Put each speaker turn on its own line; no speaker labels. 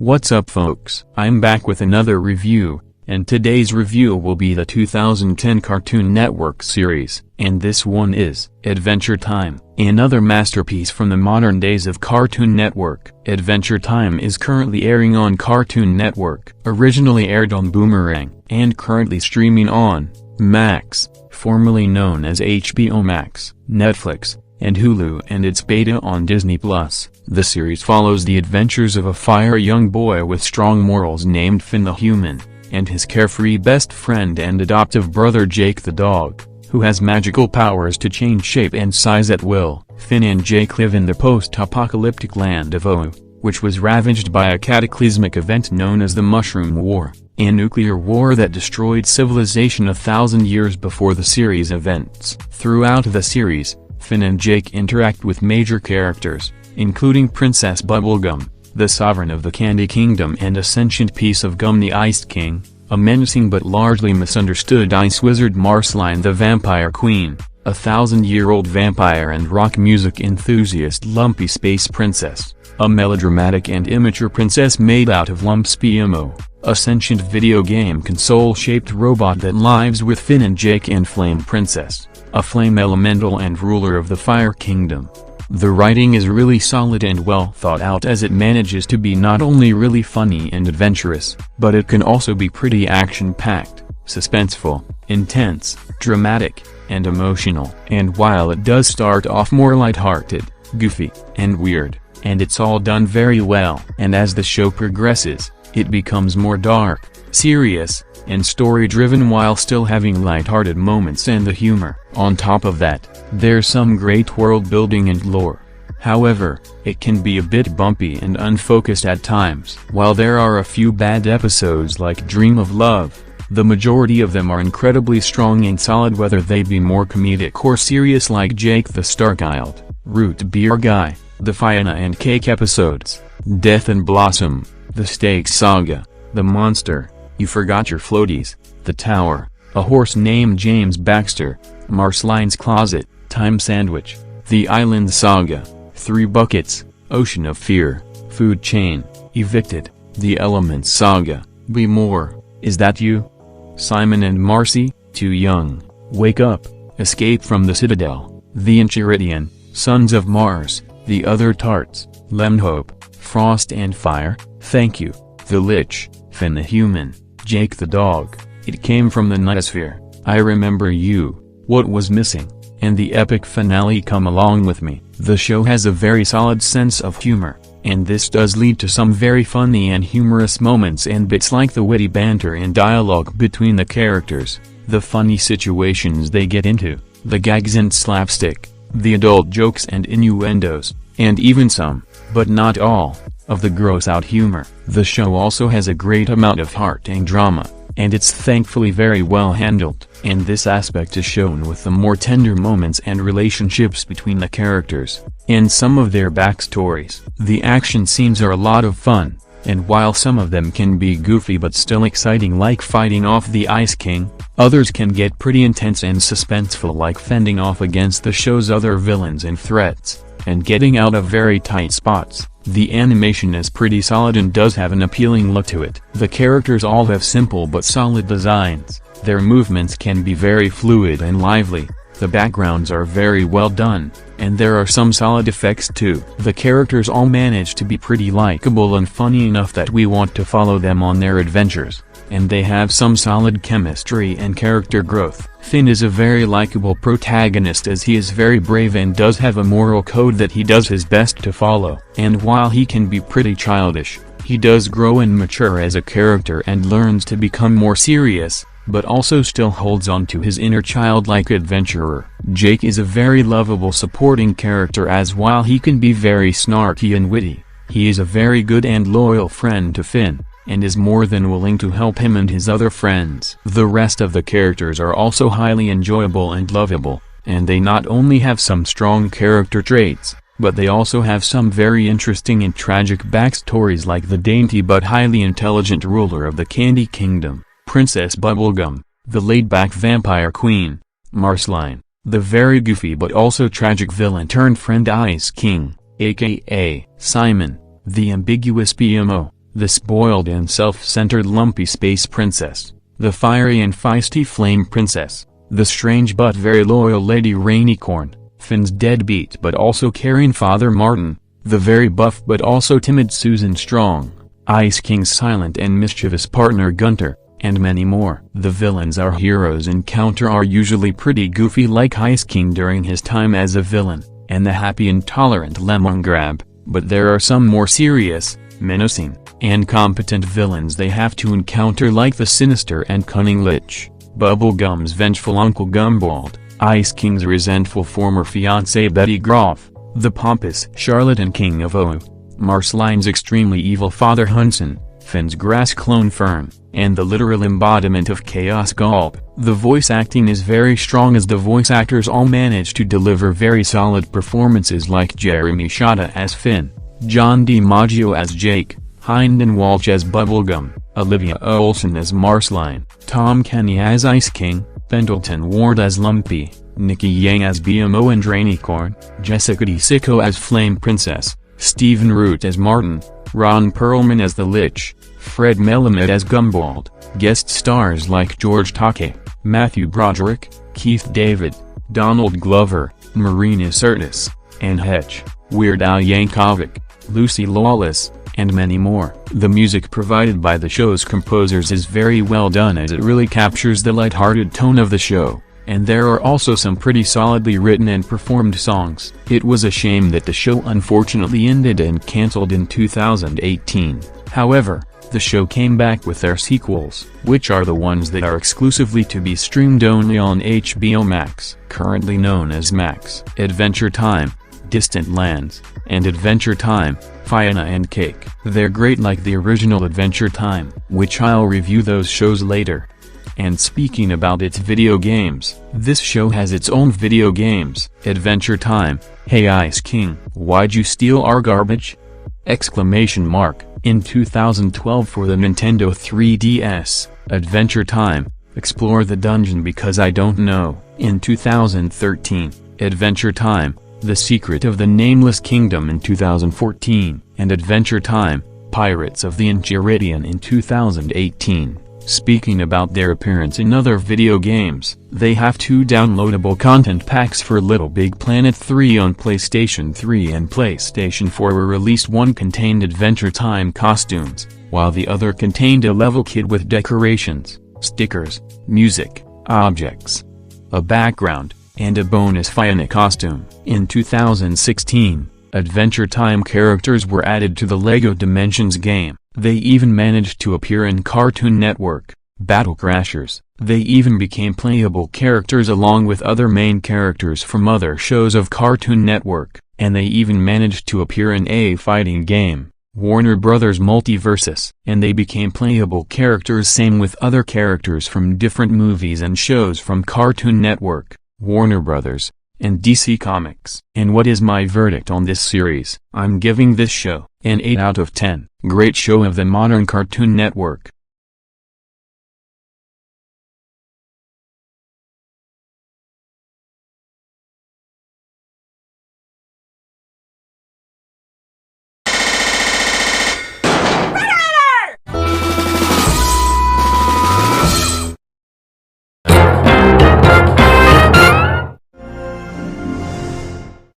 What's up folks? I'm back with another review, and today's review will be the 2010 Cartoon Network series, and this one is Adventure Time, another masterpiece from the modern days of Cartoon Network. Adventure Time is currently airing on Cartoon Network, originally aired on Boomerang, and currently streaming on Max, formerly known as HBO Max, Netflix, and Hulu, and its beta on Disney+. The series follows the adventures of a fiery young boy with strong morals named Finn the Human, and his carefree best friend and adoptive brother Jake the dog, who has magical powers to change shape and size at will. Finn and Jake live in the post-apocalyptic land of Ooo, which was ravaged by a cataclysmic event known as the Mushroom War, a nuclear war that destroyed civilization 1,000 years before the series events. Throughout the series, Finn and Jake interact with major characters, including Princess Bubblegum, the sovereign of the Candy Kingdom, and a sentient piece of gum, the Ice King, a menacing but largely misunderstood ice wizard Marceline the Vampire Queen, a 1,000-year-old vampire and rock music enthusiast Lumpy Space Princess, a melodramatic and immature princess made out of Lump's PMO, a sentient video game console-shaped robot that lives with Finn and Jake, and Flame Princess, a flame elemental and ruler of the Fire Kingdom. The writing is really solid and well thought out, as it manages to be not only really funny and adventurous, but it can also be pretty action-packed, suspenseful, intense, dramatic, and emotional. And while it does start off more lighthearted, goofy, and weird, and it's all done very well, and as the show progresses, it becomes more dark, serious, and story-driven while still having lighthearted moments and the humor. On top of that, there's some great world-building and lore. However, it can be a bit bumpy and unfocused at times. While there are a few bad episodes like Dream of Love, the majority of them are incredibly strong and solid, whether they be more comedic or serious like Jake the Starchild, Root Beer Guy, the Fiona and Cake episodes, Death and Blossom, the Stakes Saga, The Monster, You Forgot Your Floaties, The Tower, A Horse Named James Baxter, Marceline's Closet, Time Sandwich, The Island Saga, Three Buckets, Ocean of Fear, Food Chain, Evicted, The Elements Saga, Be More, Is That You? Simon and Marcy, Too Young, Wake Up, Escape from the Citadel, The Enchiridion, Sons of Mars, The Other Tarts, Lemhope, Frost and Fire, Thank You, The Lich, Finn the Human, Jake the Dog, It Came from the Nightosphere, I Remember You, What Was Missing, and the epic finale Come Along With Me. The show has a very solid sense of humor, and this does lead to some very funny and humorous moments and bits like the witty banter and dialogue between the characters, the funny situations they get into, the gags and slapstick, the adult jokes and innuendos, and even some, but not all, of the gross-out humor. The show also has a great amount of heart and drama, and it's thankfully very well handled, and this aspect is shown with the more tender moments and relationships between the characters, and some of their backstories. The action scenes are a lot of fun, and while some of them can be goofy but still exciting like fighting off the Ice King, others can get pretty intense and suspenseful like fending off against the show's other villains and threats, and getting out of very tight spots. The animation is pretty solid and does have an appealing look to it. The characters all have simple but solid designs, their movements can be very fluid and lively, the backgrounds are very well done, and there are some solid effects too. The characters all manage to be pretty likable and funny enough that we want to follow them on their adventures, and they have some solid chemistry and character growth. Finn is a very likable protagonist as he is very brave and does have a moral code that he does his best to follow. And while he can be pretty childish, he does grow and mature as a character and learns to become more serious, but also still holds on to his inner childlike adventurer. Jake is a very lovable supporting character, as while he can be very snarky and witty, he is a very good and loyal friend to Finn, and is more than willing to help him and his other friends. The rest of the characters are also highly enjoyable and lovable, and they not only have some strong character traits, but they also have some very interesting and tragic backstories like the dainty but highly intelligent ruler of the Candy Kingdom, Princess Bubblegum, the laid-back vampire queen, Marceline, the very goofy but also tragic villain turned friend Ice King, aka Simon, the ambiguous PMO, the spoiled and self-centered lumpy space princess, the fiery and feisty flame princess, the strange but very loyal Lady Rainicorn, Finn's deadbeat but also caring father Martin, the very buff but also timid Susan Strong, Ice King's silent and mischievous partner Gunter, and many more. The villains our heroes encounter are usually pretty goofy, like Ice King during his time as a villain, and the happy and tolerant Lemongrab, but there are some more serious, menacing, and competent villains they have to encounter, like the sinister and cunning Lich, Bubblegum's vengeful Uncle Gumbald, Ice King's resentful former fiancée Betty Groff, the pompous charlatan King of Ooo, Marceline's extremely evil father Hunson, Finn's grass clone Fern, and the literal embodiment of Chaos Gulp. The voice acting is very strong, as the voice actors all manage to deliver very solid performances, like Jeremy Shada as Finn, John DiMaggio as Jake, Hynden Walsh as Bubblegum, Olivia Olsen as Marceline, Tom Kenny as Ice King, Pendleton Ward as Lumpy, Nikki Yang as BMO and Rainicorn, Jessica DeSico as Flame Princess, Stephen Root as Martin, Ron Perlman as the Lich, Fred Melamed as Gumbald, guest stars like George Takei, Matthew Broderick, Keith David, Donald Glover, Marina Sirtis, Anne Heche, Weird Al Yankovic, Lucy Lawless, and many more. The music provided by the show's composers is very well done, as it really captures the light-hearted tone of the show, and there are also some pretty solidly written and performed songs. It was a shame that the show unfortunately ended and cancelled in 2018. However, the show came back with their sequels, which are the ones that are exclusively to be streamed only on HBO Max, currently known as Max. Adventure Time, Distant Lands, and Adventure Time, Fiona and Cake. They're great, like the original Adventure Time, which I'll review those shows later. And speaking about its video games, this show has its own video games. Adventure Time, Hey Ice King, why'd you steal our garbage? Exclamation mark. In 2012 for the Nintendo 3DS, Adventure Time, Explore the Dungeon Because I Don't Know. In 2013, Adventure Time, The Secret of the Nameless Kingdom in 2014, and Adventure Time, Pirates of the Enchiridion in 2018. Speaking about their appearance in other video games, they have 2 downloadable content packs for Little Big Planet 3 on PlayStation 3 and PlayStation 4 were released. One contained Adventure Time costumes, while the other contained a level kit with decorations, stickers, music, objects, a background, and a bonus Fiona costume. In 2016, Adventure Time characters were added to the LEGO Dimensions game. They even managed to appear in Cartoon Network, Battle Crashers. They even became playable characters along with other main characters from other shows of Cartoon Network, and they even managed to appear in a fighting game, Warner Bros. Multiversus. And they became playable characters, same with other characters from different movies and shows from Cartoon Network, Warner Bros., and DC Comics. And what is my verdict on this series? I'm giving this show an 8 out of 10. Great show of the modern Cartoon Network.